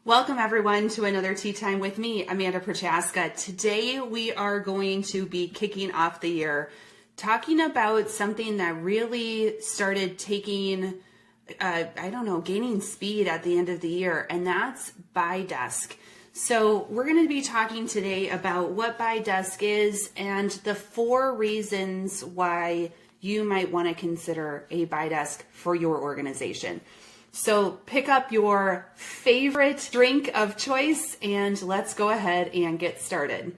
Welcome everyone to another Tea Time with me, Amanda Prochaska. Today we are going to be kicking off the year talking about something that really started taking, gaining speed at the end of the year, and that's Buy Desk. So we're going to be talking today about what Buy Desk is and the 4 reasons why you might want to consider a Buy Desk for your organization. So pick up your favorite drink of choice and let's go ahead and get started.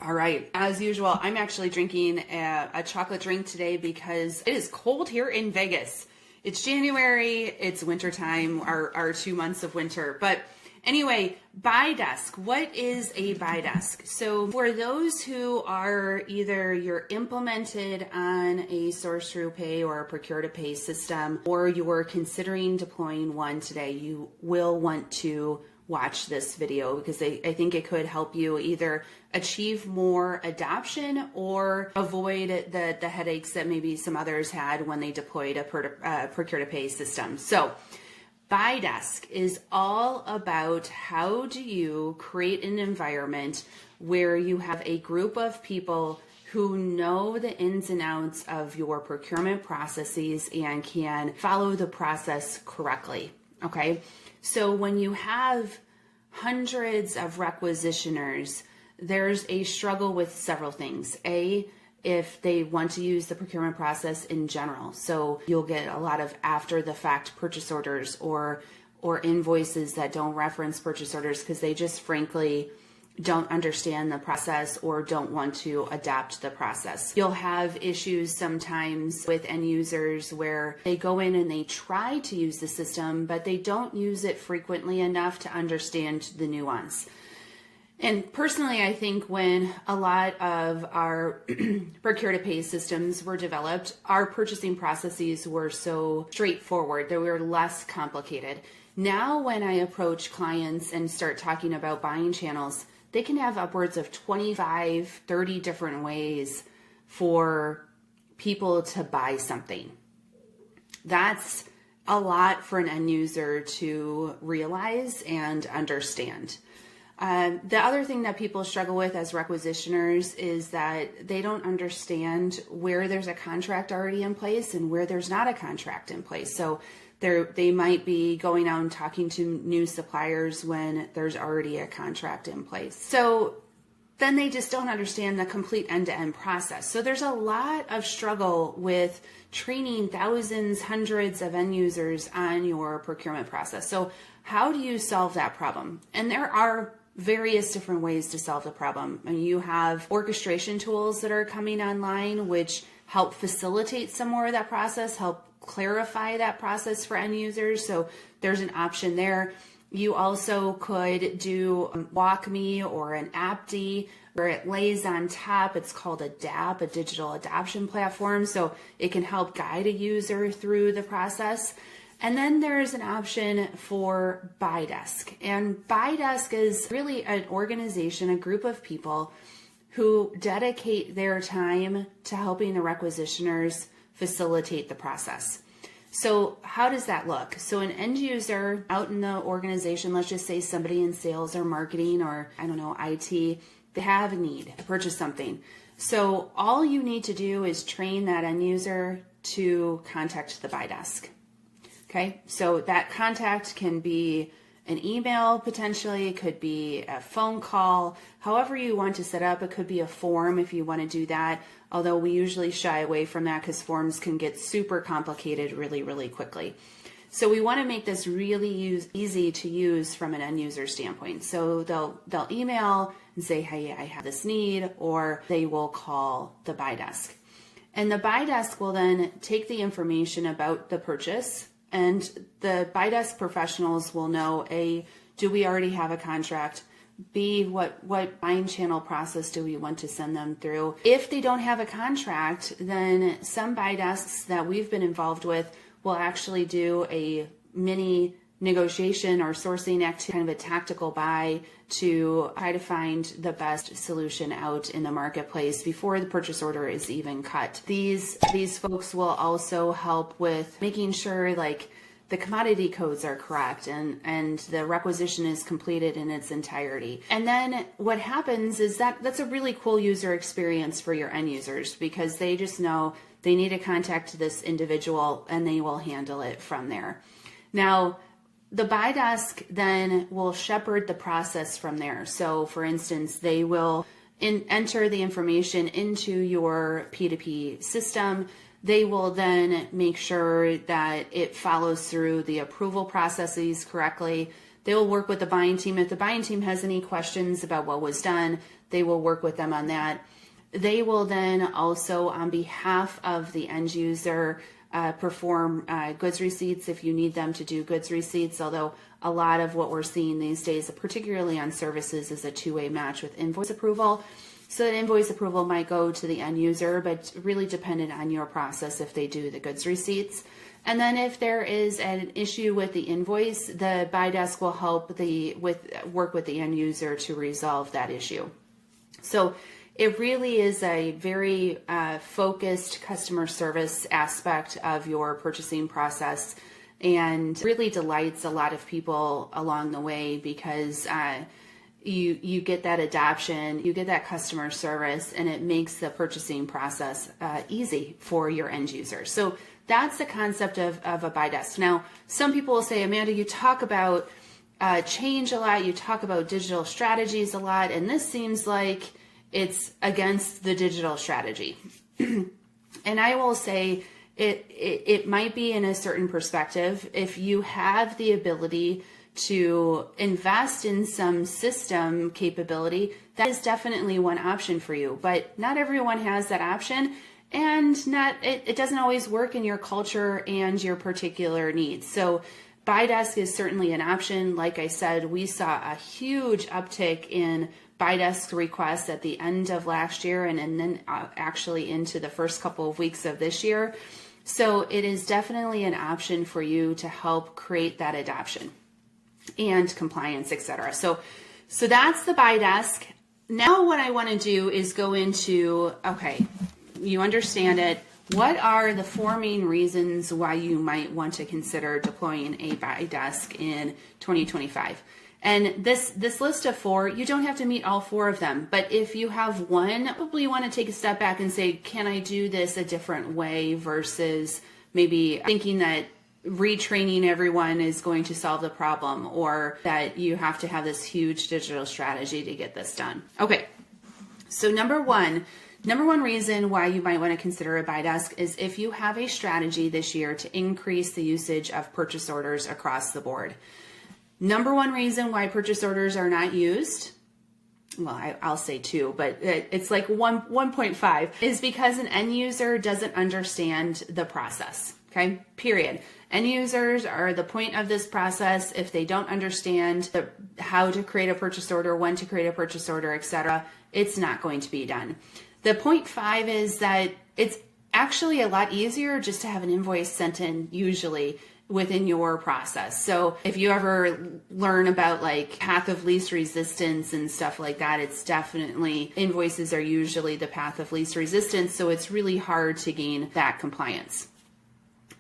All right, as usual, I'm actually drinking a chocolate drink today because it is cold here in Vegas. It's January, it's wintertime, our 2 months of winter, but anyway, Buy Desk. What is a Buy Desk? So for those who are either you're implemented on a source through pay or a procure to pay system, or you're considering deploying one today, you will want to watch this video because I think it could help you either achieve more adoption or avoid the headaches that maybe some others had when they deployed a procure to pay system. So Buy Desk is all about how do you create an environment where you have a group of people who know the ins and outs of your procurement processes and can follow the process correctly. Okay, so when you have hundreds of requisitioners, there's a struggle with several things. If they want to use the procurement process in general. So you'll get a lot of after the fact purchase orders or invoices that don't reference purchase orders because they just frankly don't understand the process or don't want to adapt the process. You'll have issues sometimes with end users where they go in and they try to use the system, but they don't use it frequently enough to understand the nuance. And personally, I think when a lot of our procure to pay systems were developed, our purchasing processes were so straightforward, they were less complicated. Now, when I approach clients and start talking about buying channels, they can have upwards of 25, 30 different ways for people to buy something. That's a lot for an end user to realize and understand. The other thing that people struggle with as requisitioners is that they don't understand where there's a contract already in place and where there's not a contract in place. So they might be going out and talking to new suppliers when there's already a contract in place. So then they just don't understand the complete end-to-end process. So there's a lot of struggle with training thousands, hundreds of end users on your procurement process. So how do you solve that problem? And there are various different ways to solve the problem. And you have orchestration tools that are coming online, which help facilitate some more of that process, help clarify that process for end users. So there's an option there. You also could do WalkMe or an AppD where it lays on top. It's called a DAP, a digital adoption platform. So it can help guide a user through the process. And then there's an option for Buy Desk. And Buy Desk is really an organization, a group of people who dedicate their time to helping the requisitioners facilitate the process. So how does that look? So an end user out in the organization, let's just say somebody in sales or marketing or IT, they have a need to purchase something. So all you need to do is train that end user to contact the Buy Desk. Okay, so that contact can be an email potentially, it could be a phone call, however you want to set up. It could be a form if you want to do that, although we usually shy away from that because forms can get super complicated really, really quickly. So we want to make this really easy to use from an end user standpoint. So they'll email and say, hey, I have this need, or they will call the Buy Desk. And the Buy Desk will then take the information about the purchase, and the Buy Desk professionals will know, A, do we already have a contract? B, what buying channel process do we want to send them through? If they don't have a contract, then some Buy Desks that we've been involved with will actually do a mini negotiation or sourcing activity, kind of a tactical buy to try to find the best solution out in the marketplace before the purchase order is even cut. These folks will also help with making sure like the commodity codes are correct and the requisition is completed in its entirety. And then what happens is that's a really cool user experience for your end users, because they just know they need to contact this individual and they will handle it from there. Now, the buy desk then will shepherd the process from there. So for instance, they will enter the information into your P2P system. They will then make sure that it follows through the approval processes correctly. They will work with the buying team. If the buying team has any questions about what was done, they will work with them on that. They will then also, on behalf of the end user, perform goods receipts if you need them to do goods receipts, although a lot of what we're seeing these days, particularly on services, is a two-way match with invoice approval. So that invoice approval might go to the end user, but really dependent on your process if they do the goods receipts. And then if there is an issue with the invoice, the buy desk will help work with the end user to resolve that issue. So it really is a very focused customer service aspect of your purchasing process, and really delights a lot of people along the way, because you get that adoption, you get that customer service, and it makes the purchasing process easy for your end user. So that's the concept of a buy desk. Now, some people will say, Amanda, you talk about change a lot, you talk about digital strategies a lot, and this seems like it's against the digital strategy. And I will say it might be in a certain perspective. If you have the ability to invest in some system capability, that is definitely one option for you. But not everyone has that option, and it doesn't always work in your culture and your particular needs. So buy desk is certainly an option. Like I said, we saw a huge uptick in buy desk requests at the end of last year and then actually into the first couple of weeks of this year. So it is definitely an option for you to help create that adoption and compliance, etc. So that's the buy desk. Now what I want to do is go into, okay, you understand it. What are the 4 main reasons why you might want to consider deploying a buy desk in 2025? And this list of 4, you don't have to meet all 4 of them, but if you have one, probably you want to take a step back and say, can I do this a different way, versus maybe thinking that retraining everyone is going to solve the problem, or that you have to have this huge digital strategy to get this done. Okay, so number one reason why you might want to consider a buy desk is if you have a strategy this year to increase the usage of purchase orders across the board. Number one reason why purchase orders are not used, well, I'll say 2, but it's like 1.5, is because an end user doesn't understand the process. Okay, period. End users are the point of this process. If they don't understand how to create a purchase order, when to create a purchase order, etc., it's not going to be done. The 0.5 is that it's actually a lot easier just to have an invoice sent in usually within your process. So if you ever learn about like path of least resistance and stuff like that, it's definitely, invoices are usually the path of least resistance. So it's really hard to gain that compliance.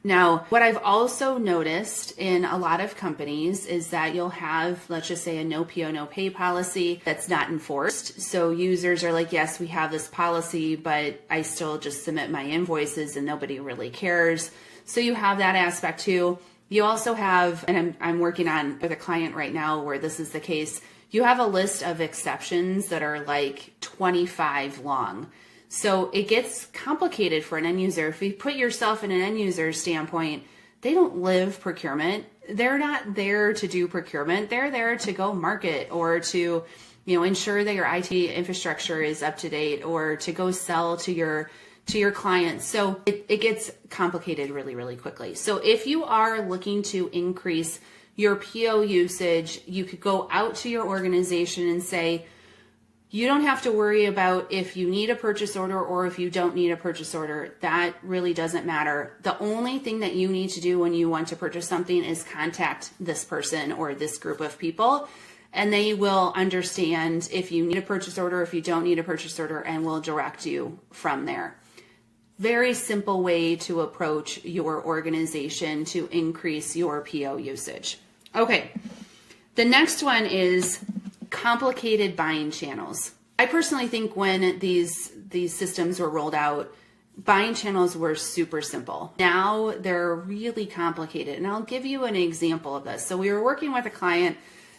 Now, what I've also noticed in a lot of companies is that you'll have, let's just say, a no PO, no pay policy that's not enforced. So users are like, yes, we have this policy, but I still just submit my invoices and nobody really cares. So you have that aspect too. You also have, and I'm working on with a client right now where this is the case, you have a list of exceptions that are like 25 long. So it gets complicated for an end user. If you put yourself in an end user standpoint, they don't live procurement. They're not there to do procurement. They're there to go market, or to, ensure that your IT infrastructure is up to date, or to go sell to your clients. So it gets complicated really, really quickly. So if you are looking to increase your PO usage, you could go out to your organization and say, You don't have to worry about if you need a purchase order or if you don't need a purchase order. That really doesn't matter. The only thing that you need to do when you want to purchase something is contact this person or this group of people, and they will understand if you need a purchase order, if you don't need a purchase order, and will direct you from there. Very simple way to approach your organization to increase your PO usage. Okay, the next one is complicated buying channels. I personally think when these systems were rolled out, buying channels were super simple. Now they're really complicated. And I'll give you an example of this. So we were working with a client,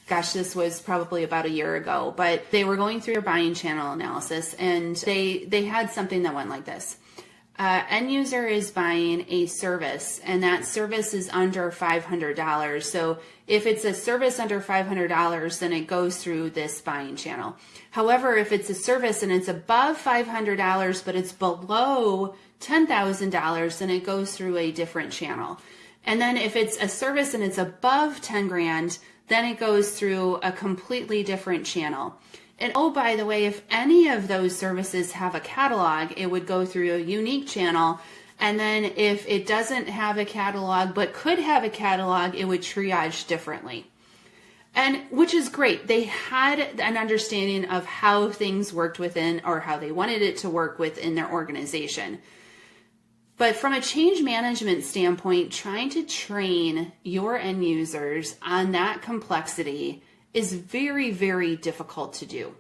gosh, this was probably about a year ago, but they were going through their buying channel analysis, and they had something that went like this. End user is buying a service, and that service is under $500. So if it's a service under $500, then it goes through this buying channel. However, if it's a service and it's above $500, but it's below $10,000, then it goes through a different channel. And then if it's a service and it's above 10 grand, then it goes through a completely different channel. And oh, by the way, if any of those services have a catalog, it would go through a unique channel. And then if it doesn't have a catalog, but could have a catalog, it would triage differently. And which is great. They had an understanding of how things worked within, or how they wanted it to work within their organization. But from a change management standpoint, trying to train your end users on that complexity is very, very difficult to do.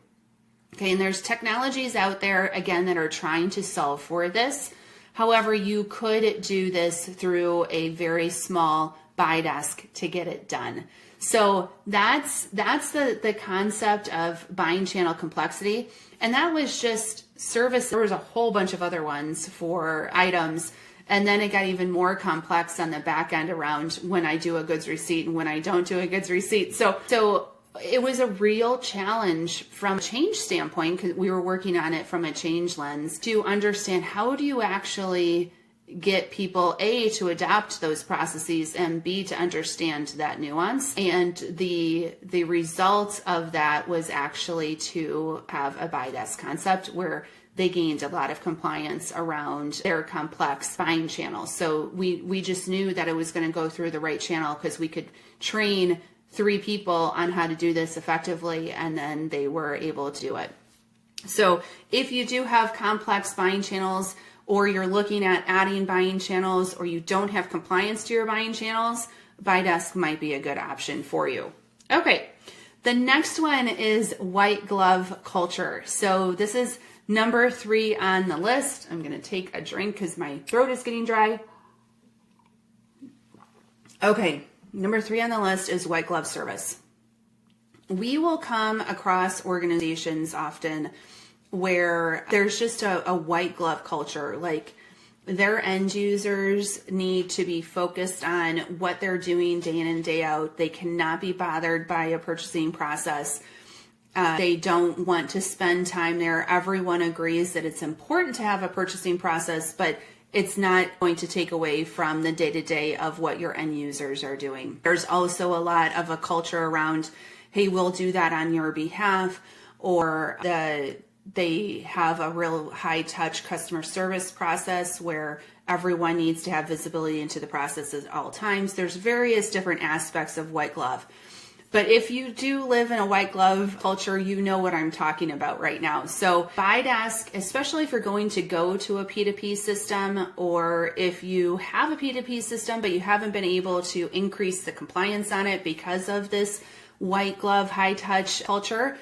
Okay, and there's technologies out there, again, that are trying to solve for this. However, you could do this through a very small buy desk to get it done. So that's the concept of buying channel complexity. And that was just service. There was a whole bunch of other ones for items. And then it got even more complex on the back end around when I do a goods receipt and when I don't do a goods receipt. So it was a real challenge from a change standpoint, because we were working on it from a change lens, to understand how do you actually get people, A, to adopt those processes, and B, to understand that nuance. And the result of that was actually to have a buy desk concept where they gained a lot of compliance around their complex buying channels. So we just knew that it was going to go through the right channel, because we could train 3 people on how to do this effectively, and then they were able to do it. So if you do have complex buying channels, or you're looking at adding buying channels, or you don't have compliance to your buying channels, BuyDesk might be a good option for you. Okay, the next one is white glove culture. So this is number 3 on the list. I'm going to take a drink because my throat is getting dry. Okay. Number 3 on the list is white glove service. We will come across organizations often where there's just a white glove culture. Like, their end users need to be focused on what they're doing day in and day out. They cannot be bothered by a purchasing process. They don't want to spend time there. Everyone agrees that it's important to have a purchasing process, but it's not going to take away from the day-to-day of what your end users are doing. There's also a lot of a culture around, hey, we'll do that on your behalf, or they have a real high-touch customer service process where everyone needs to have visibility into the process at all times. There's various different aspects of white glove. But if you do live in a white glove culture, you know what I'm talking about right now. So BuyDesk, especially if you're going to go to a P2P system, or if you have a P2P system, but you haven't been able to increase the compliance on it because of this white glove, high touch culture,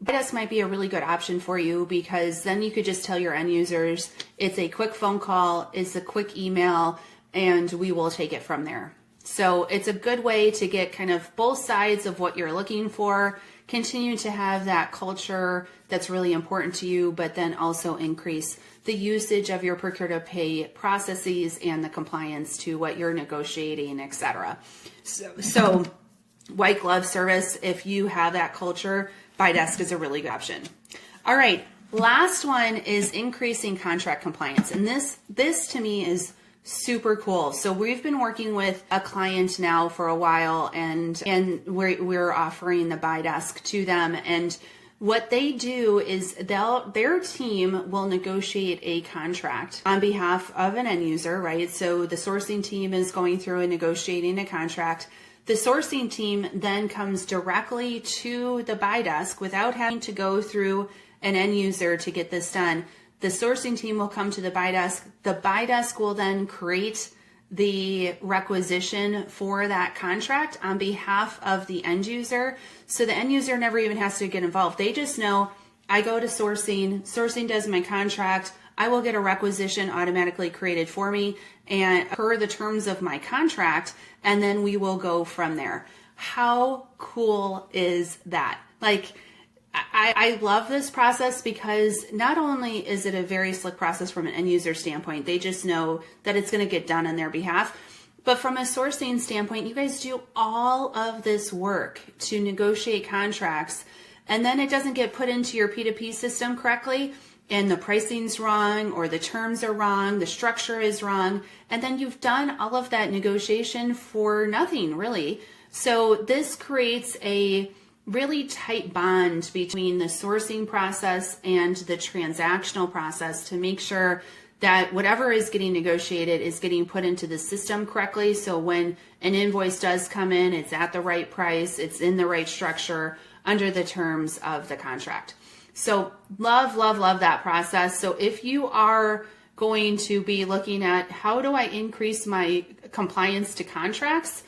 BuyDesk might be a really good option for you, because then you could just tell your end users, it's a quick phone call, it's a quick email, and we will take it from there. So it's a good way to get kind of both sides of what you're looking for, continue to have that culture that's really important to you, but then also increase the usage of your procure to pay processes and the compliance to what you're negotiating, etc. So white glove service, if you have that culture, BuyDesk is a really good option. All right, last one is increasing contract compliance. And this to me is super cool. So we've been working with a client now for a while, and we're offering the BuyDesk to them. And What they do is their team will negotiate a contract on behalf of an end user, right? So the sourcing team is going through and negotiating a contract. The sourcing team then comes directly to the buy desk without having to go through an end user to get this done. The sourcing team will come to the buy desk. The buy desk will then create the requisition for that contract on behalf of the end user. So the end user never even has to get involved. They just know, I go to sourcing does my contract, I will get a requisition automatically created for me and per the terms of my contract, and then we will go from there. How cool is that? Like, I love this process because not only is it a very slick process from an end user standpoint, they just know that it's going to get done on their behalf. But from a sourcing standpoint, you guys do all of this work to negotiate contracts, and then it doesn't get put into your P2P system correctly, and the pricing's wrong, or the terms are wrong, the structure is wrong, and then you've done all of that negotiation for nothing, really. So this creates a really tight bond between the sourcing process and the transactional process to make sure that whatever is getting negotiated is getting put into the system correctly. So when an invoice does come in, it's at the right price, it's in the right structure under the terms of the contract. So love, love, love that process. So if you are going to be looking at how do I increase my compliance to contracts,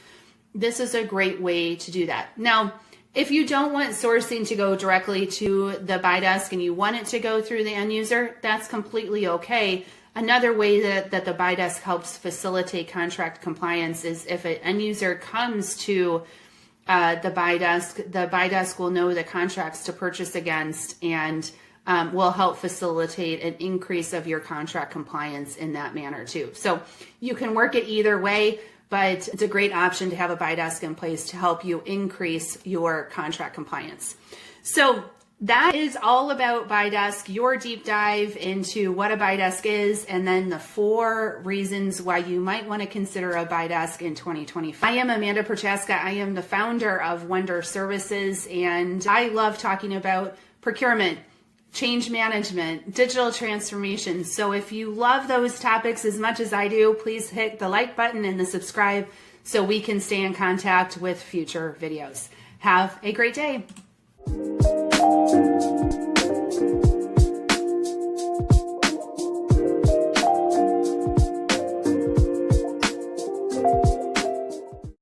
this is a great way to do that. Now, if you don't want sourcing to go directly to the buy desk and you want it to go through the end user, that's completely okay. Another way that the buy desk helps facilitate contract compliance is if an end user comes to the buy desk will know the contracts to purchase against and will help facilitate an increase of your contract compliance in that manner too. So you can work it either way, but it's a great option to have a buy desk in place to help you increase your contract compliance. So that is all about buy desk, your deep dive into what a buy desk is, and then the 4 reasons why you might want to consider a buy desk in 2025. I am Amanda Prochaska. I am the founder of Wonder Services, and I love talking about procurement, change management, digital transformation. So if you love those topics as much as I do, please hit the like button and the subscribe so we can stay in contact with future videos. Have a great day.